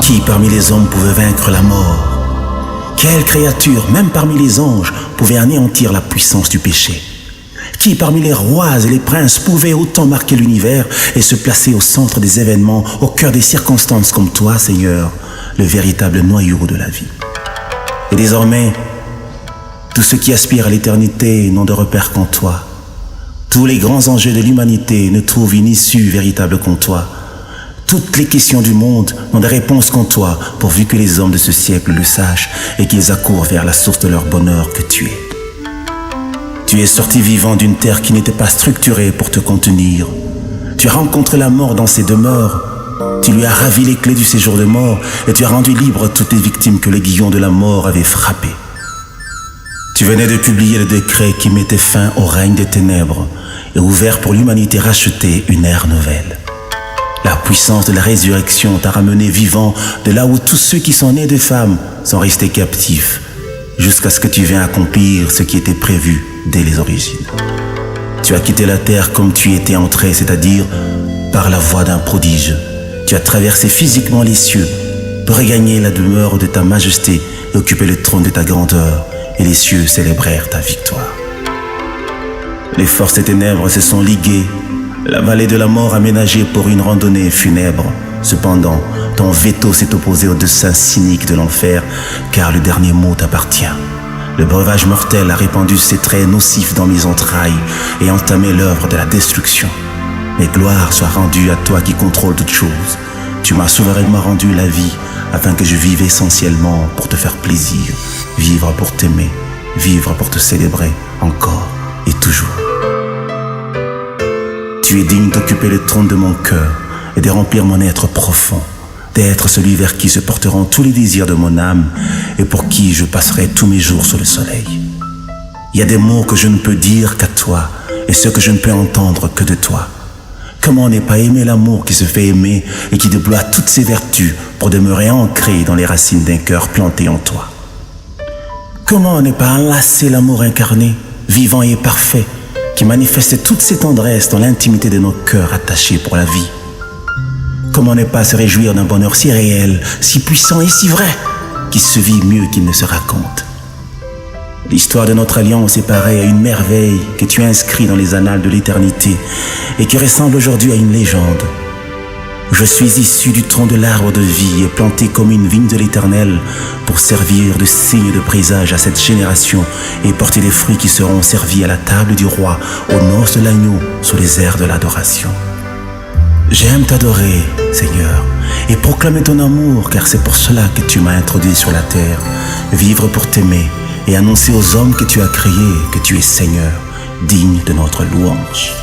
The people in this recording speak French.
Qui parmi les hommes pouvait vaincre la mort? Quelle créature, même parmi les anges, pouvait anéantir la puissance du péché? Qui parmi les rois et les princes pouvait autant marquer l'univers et se placer au centre des événements, au cœur des circonstances comme toi, Seigneur, le véritable noyau de la vie? Et désormais, tous ceux qui aspirent à l'éternité n'ont de repère qu'en toi. Tous les grands enjeux de l'humanité ne trouvent une issue véritable qu'en toi. Toutes les questions du monde n'ont de réponse qu'en toi, pourvu que les hommes de ce siècle le sachent et qu'ils accourent vers la source de leur bonheur que tu es. Tu es sorti vivant d'une terre qui n'était pas structurée pour te contenir. Tu as rencontré la mort dans ses demeures. Tu lui as ravi les clés du séjour de mort et tu as rendu libre toutes les victimes que l'aiguillon de la mort avait frappées. Tu venais de publier le décret qui mettait fin au règne des ténèbres et ouvert pour l'humanité rachetée une ère nouvelle. La puissance de la résurrection t'a ramené vivant de là où tous ceux qui sont nés de femmes sont restés captifs, jusqu'à ce que tu viennes accomplir ce qui était prévu dès les origines. Tu as quitté la terre comme tu y étais entré, c'est-à-dire par la voie d'un prodige. Tu as traversé physiquement les cieux pour regagner la demeure de ta majesté et occuper le trône de ta grandeur, et les cieux célébrèrent ta victoire. Les forces des ténèbres se sont liguées, la vallée de la mort aménagée pour une randonnée funèbre. Cependant, ton veto s'est opposé au dessein cynique de l'enfer, car le dernier mot t'appartient. Le breuvage mortel a répandu ses traits nocifs dans mes entrailles et entamé l'œuvre de la destruction. Mais gloire soit rendue à toi qui contrôle toutes choses. Tu m'as souverainement rendu la vie afin que je vive essentiellement pour te faire plaisir, vivre pour t'aimer, vivre pour te célébrer encore et toujours. Tu es digne d'occuper le trône de mon cœur et de remplir mon être profond, d'être celui vers qui se porteront tous les désirs de mon âme et pour qui je passerai tous mes jours sous le soleil. Il y a des mots que je ne peux dire qu'à toi et ceux que je ne peux entendre que de toi. Comment ne pas aimer l'amour qui se fait aimer et qui déploie toutes ses vertus pour demeurer ancré dans les racines d'un cœur planté en toi? Comment ne pas enlacer l'amour incarné, vivant et parfait, qui manifeste toutes ses tendresses dans l'intimité de nos cœurs attachés pour la vie? Comment ne pas se réjouir d'un bonheur si réel, si puissant et si vrai, qui se vit mieux qu'il ne se raconte? L'histoire de notre alliance est pareille à une merveille que tu as inscrite dans les annales de l'éternité et qui ressemble aujourd'hui à une légende. Je suis issu du tronc de l'arbre de vie et planté comme une vigne de l'Éternel pour servir de signe de présage à cette génération et porter des fruits qui seront servis à la table du roi aux noces de l'agneau sous les airs de l'adoration. J'aime t'adorer, Seigneur, et proclamer ton amour, car c'est pour cela que tu m'as introduit sur la terre, vivre pour t'aimer et annoncer aux hommes que tu as créés que tu es Seigneur, digne de notre louange.